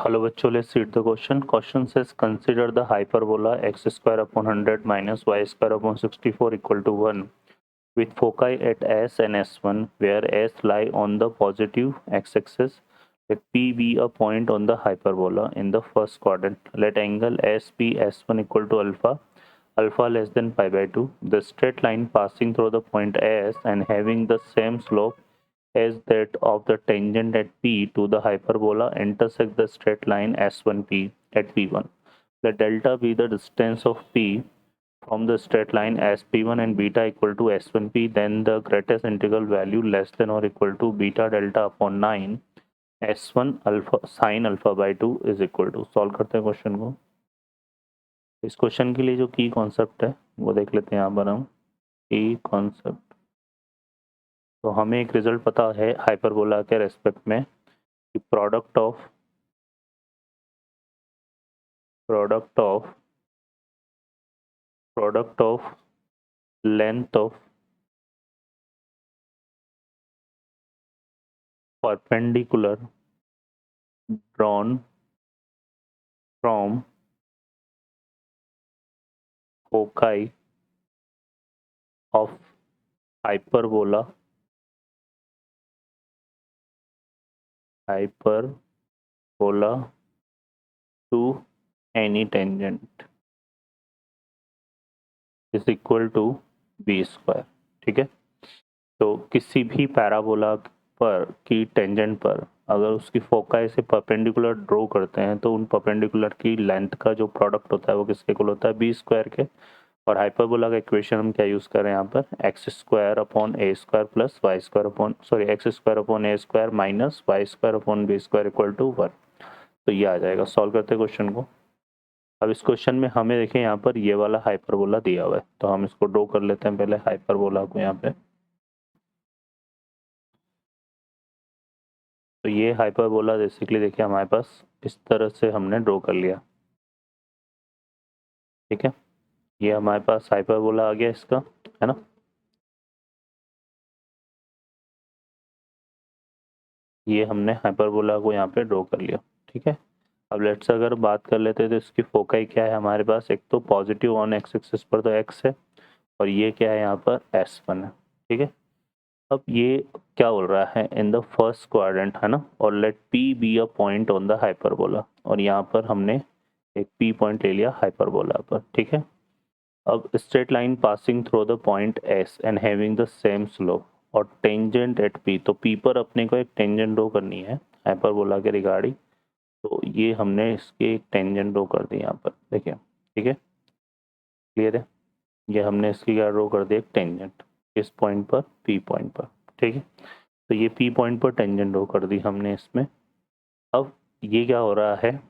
Hello बच्चों, let's read the question. Question says consider the hyperbola x square upon 100 minus y square upon 64 equal to 1 with foci at S and S1 where S lie on the positive x-axis. Let P be a point on the hyperbola in the first quadrant. Let angle S be S1 equal to alpha, alpha less than pi by 2. The straight line passing through the point S and having the same slope as that of the tangent at P to the hyperbola intersect the straight line S1P at P1. Let delta be the distance of P from the straight line as P1 and beta equal to S1P, then the greatest integral value less than or equal to beta delta upon 9 S1 alpha sin alpha by 2 is equal to. Solve करते हैं question को. इस question के लिए जो की concept है वो देख लेते हैं यहाँ पर हम. की कॉन्सेप्ट तो हमें एक रिजल्ट पता है हाइपरबोला के रेस्पेक्ट में कि product of length of perpendicular drawn from foci of hyperbola to any tangent is equal to b square. ठीक है, तो किसी भी पैराबोला पर की टेंजेंट पर अगर उसकी फोकाई से परपेंडिकुलर ड्रॉ करते हैं तो उन परपेंडिकुलर की लेंथ का जो प्रोडक्ट होता है वो किसके इक्वल होता है, बी स्क्वायर के. और हाइपरबोला का इक्वेशन हम क्या यूज़ कर रहे हैं यहाँ पर, x square upon a square plus y square upon x square upon a square minus y square upon b square equal to 1. तो ये आ जाएगा. सॉल्व करते हैं क्वेश्चन को. अब इस क्वेश्चन में हमें देखें यहाँ पर ये वाला हाइपरबोला दिया हुआ है, तो हम इसको ड्रॉ कर लेते हैं पहले हाइपरबोला को यहाँ पे. तो ये हाइपरबोला बेसिकली देखिए हमारे पास इस तरह से हमने ड्रॉ कर लिया. ठीक है, ये हमारे पास हाइपरबोला आ गया इसका, है ना. ये हमने हाइपरबोला को यहाँ पे ड्रॉ कर लिया. ठीक है, अब लेट्स अगर बात कर लेते हैं तो इसकी फोकाई क्या है हमारे पास, एक तो पॉजिटिव ऑन एक्स एक्सिस पर तो एक्स है और ये क्या है यहाँ पर S1 है. ठीक है, अब ये क्या बोल रहा है, इन द फर्स्ट क्वाड्रेंट, है ना. और let P be a point on the hyperbola, और यहाँ पर हमने एक P पॉइंट ले लिया हाइपरबोला पर. ठीक है, अब straight line passing through the point S and having the same slope और टेंजेंट एट P. तो P पर अपने को एक टेंजेंट ड्रॉ करनी है हाइपरबोला के रिगार्डिंग, तो ये हमने इसके एक टेंजेंट ड्रॉ कर दी यहाँ पर. देखिए, ठीक है, क्लियर है. ये हमने इसकी क्या ड्रॉ कर दी, एक टेंजेंट इस पॉइंट पर, P पॉइंट पर. ठीक है, तो ये P पॉइंट पर टेंजेंट ड्रॉ कर दी हमने इसमें. अब ये क्या हो रहा है,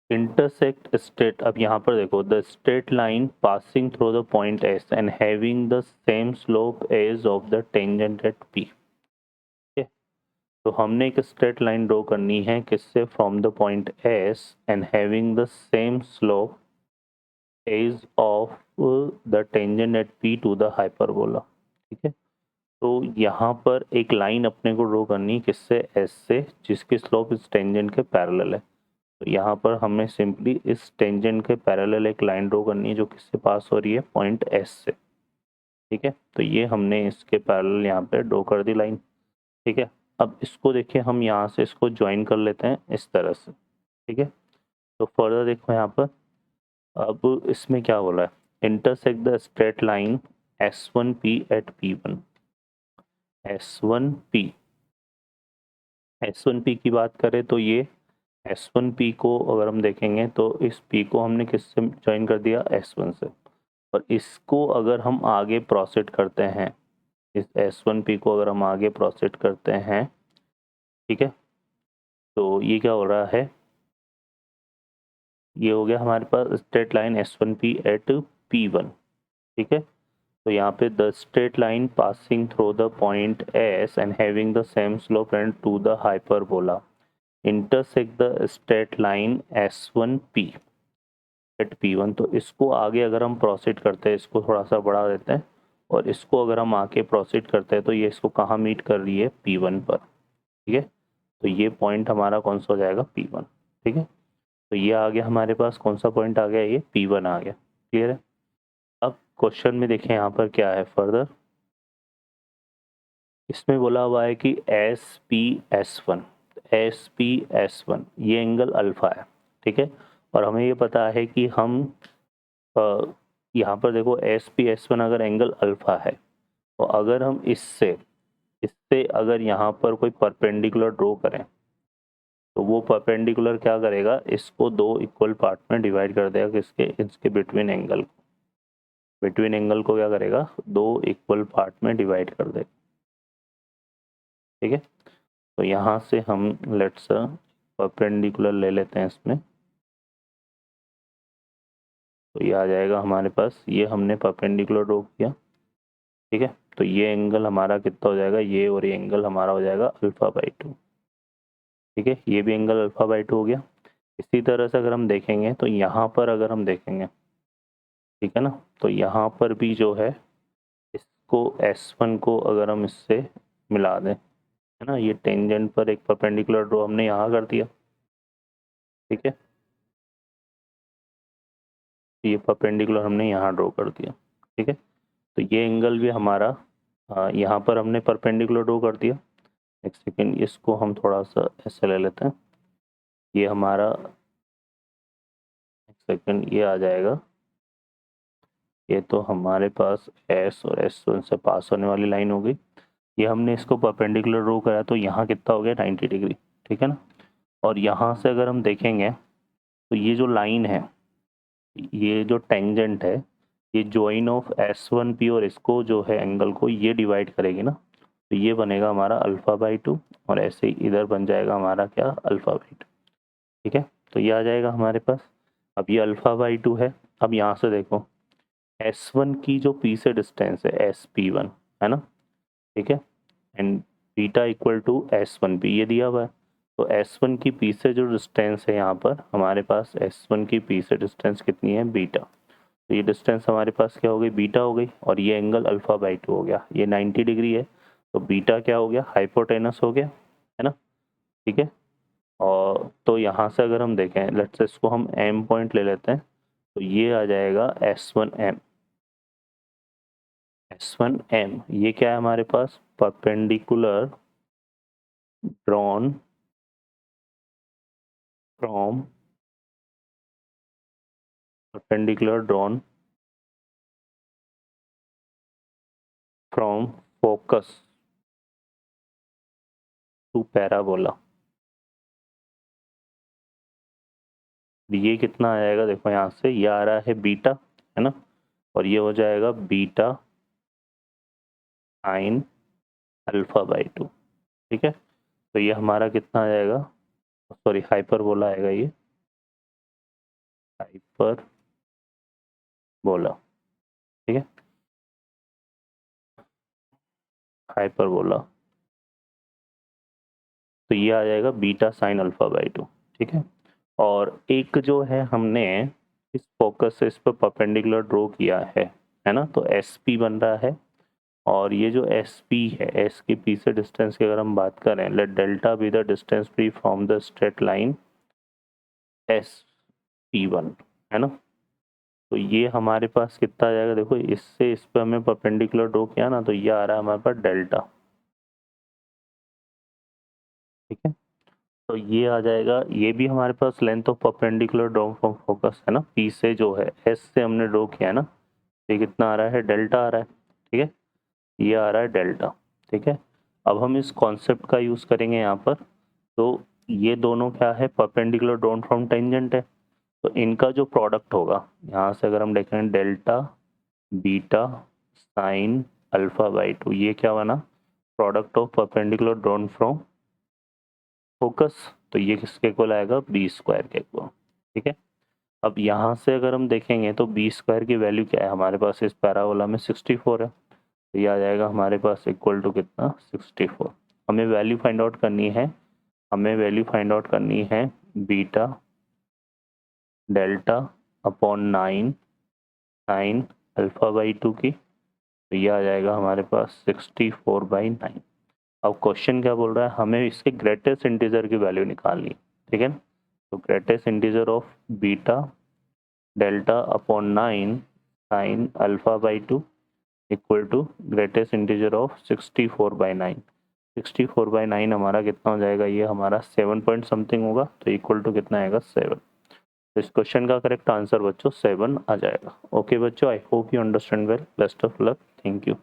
इंटरसेक्ट स्ट्रेट. अब यहाँ पर देखो, the straight line passing through the point S and having the same slope as of the tangent at P. तो हमने एक स्ट्रेट लाइन ड्रॉ करनी है किससे, from the point S and having the same slope as of the tangent at P to the hyperbola. ठीक है, तो यहाँ पर एक लाइन अपने को ड्रॉ करनी है किससे, S से, जिसकी स्लोप इस टेंजेंट के पैरेलल है. तो यहाँ पर हमें सिंपली इस टेंजेंट के पैरेलल एक लाइन ड्रॉ करनी है जो किससे पास हो रही है, पॉइंट S से. ठीक है, तो ये हमने इसके पैरेलल यहाँ पे ड्रॉ कर दी लाइन. ठीक है, अब इसको देखिए हम यहाँ से इसको ज्वाइन कर लेते हैं इस तरह से. ठीक है, तो फर्दर देखो यहाँ पर, अब इसमें क्या बोला है, intersect the straight line S1P at P1. S1P की बात करें तो ये S1P को अगर हम देखेंगे तो इस P को हमने किससे ज्वाइन कर दिया, S1 से. और इसको अगर हम आगे प्रोसीड करते हैं, इस S1P को अगर हम आगे प्रोसीड करते हैं, ठीक है, तो ये क्या हो रहा है, ये हो गया हमारे पास straight line S1P at P1. ठीक है, तो यहाँ पे the straight line passing through the point S and having the same slope and to the hyperbola intersect the straight line S1P at P1. तो इसको आगे अगर हम प्रोसीड करते हैं, इसको थोड़ा सा बढ़ा देते हैं, और इसको अगर हम आगे प्रोसीड करते हैं तो ये इसको कहाँ मीट कर रही है, P1 पर. ठीक है, तो ये पॉइंट हमारा कौन सा हो जाएगा, P1। ठीक है, तो ये आ गया हमारे पास, कौन सा पॉइंट आ गया, ये P1 आ गया। क्लियर है। अब क्वेश्चन में देखें यहाँ पर क्या है फर्दर, इसमें बोला हुआ है कि SP/S1, SP/S1 ये एंगल अल्फा है। ठीक है, और हमें ये पता है कि हम यहाँ पर देखो SP/S1 अगर एंगल अल्फा है, तो अगर हम इससे इससे अगर यहाँ पर कोई परपेंडिकुलर ड्रॉ करें, तो वो परपेंडिकुलर क्या करेगा, इसको दो इक्वल पार्ट में डिवाइड कर देगा, किसके, इसके बिटवीन एंगल को, बिटवीन एंगल को क्या करेगा, दो इक्वल पार्ट में डिवाइड कर देगा। ठीक है, तो यहाँ से हम लेट्स परपेंडिकुलर ले लेते हैं इसमें, तो ये आ जाएगा हमारे पास, ये हमने परपेंडिकुलर ड्रॉ किया। ठीक है, तो ये एंगल हमारा कितना हो जाएगा, ये और ये एंगल हमारा हो जाएगा α/2। ठीक है, ये भी एंगल α/2 हो गया। इसी तरह से अगर हम देखेंगे तो यहाँ पर अगर हम देखेंगे, ठीक है ना, तो यहाँ पर भी जो है इसको S1 को अगर हम इससे मिला दें, है ना, ये टेंजेंट पर एक परपेंडिकुलर ड्रॉ हमने यहाँ कर दिया। ठीक है, ये परपेंडिकुलर हमने यहाँ ड्रॉ कर दिया। ठीक है, तो ये एंगल भी हमारा यहाँ पर हमने परपेंडिकुलर ड्रॉ कर दिया। एक सेकेंड, इसको हम थोड़ा सा ऐसे ले लेते हैं, ये हमारा, एक सेकेंड, ये आ जाएगा, ये तो हमारे पास S और S1 से पास होने वाली लाइन हो गई। ये हमने इसको परपेंडिकुलर ड्रॉ करा, तो यहाँ कितना हो गया, 90 डिग्री। ठीक है ना, और यहाँ से अगर हम देखेंगे तो ये जो लाइन है, ये जो टेंजेंट है, ये ज्वाइन ऑफ S1P और इसको जो है एंगल को ये डिवाइड करेगी ना, तो ये बनेगा हमारा α/2, और ऐसे ही इधर बन जाएगा हमारा क्या, α/2। ठीक है, तो ये आ जाएगा हमारे पास। अब ये α/2 है। अब यहाँ से देखो S1 की जो P से डिस्टेंस है SP1, है ना, ठीक है, and beta equal to S1P ये दिया हुआ है। तो S1 की P से जो डिस्टेंस है यहाँ पर हमारे पास, S1 की P से डिस्टेंस कितनी है, बीटा। तो ये डिस्टेंस हमारे पास क्या हो गई, बीटा हो गई, और ये एंगल α/2 हो गया, ये 90 डिग्री है, तो बीटा क्या हो गया, हाइपोटेनस हो गया, है ना। ठीक है, और तो यहाँ से अगर हम देखें, लेट्स से इसको हम M पॉइंट ले लेते हैं, तो ये आ जाएगा S1M। S1M ये क्या है हमारे पास, perpendicular drawn from perpendicular drawn from focus to parabola। ये कितना आ जाएगा, देखो यहाँ से ये आ रहा है बीटा, है ना, और ये हो जाएगा बीटा sin α/2। ठीक है, तो ये हमारा कितना आ जाएगा, सॉरी हाइपरबोला आएगा, ये हाइपरबोला। ठीक है, हाइपरबोला, तो ये आ जाएगा बीटा sin α/2। ठीक है, और एक जो है हमने इस फोकस से इस पर परपेंडिकुलर ड्रॉ किया है ना, तो SP बन रहा है, और ये जो SP है, S की P से डिस्टेंस की अगर हम बात करें, let delta be the distance free from the straight line SP1, है ना, तो ये हमारे पास कितना आ जाएगा, देखो इससे इस पर हमें परपेंडिकुलर ड्रॉ किया ना, तो ये आ रहा है हमारे पास डेल्टा। ठीक है, तो ये आ जाएगा, ये भी हमारे पास length of perpendicular draw from focus है ना, P से जो है S से हमने ड्रॉ किया है ना, तो ये कितना आ रहा है, डेल्टा आ रहा है। ठीक है, ये आ रहा है डेल्टा। ठीक है, अब हम इस कॉन्सेप्ट का यूज़ करेंगे यहाँ पर, तो ये दोनों क्या है, परपेंडिकुलर ड्रॉन फ्रॉम टेंजेंट है, तो इनका जो प्रोडक्ट होगा, यहाँ से अगर हम देखें डेल्टा बीटा साइन α/2, ये क्या बना, product of perpendicular drawn from focus, तो ये किसके इक्वल आएगा, B² के इक्वल। ठीक है, अब यहाँ से अगर हम देखेंगे तो B² की वैल्यू क्या है हमारे पास, इस पैराबोला में 64 है, तो ये आ जाएगा हमारे पास इक्वल टू कितना, 64। हमें वैल्यू फाइंड आउट करनी है, हमें वैल्यू फाइंड आउट करनी है बीटा डेल्टा अपॉन 9 साइन α/2 की, तो ये आ जाएगा हमारे पास 64/9। अब क्वेश्चन क्या बोल रहा है, हमें इसके ग्रेटेस्ट इंटीजर की वैल्यू निकालनी, ठीक है। तो greatest integer of beta delta upon 9 sine alpha by 2 equal to greatest integer of 64/9। 64/9 हमारा कितना हो जाएगा, ये हमारा 7 पॉइंट समथिंग होगा, तो इक्वल टू कितना आएगा 7। तो इस क्वेश्चन का करेक्ट आंसर बच्चों 7 आ जाएगा। ओके बच्चों, I hope you understand well, best of luck, thank you.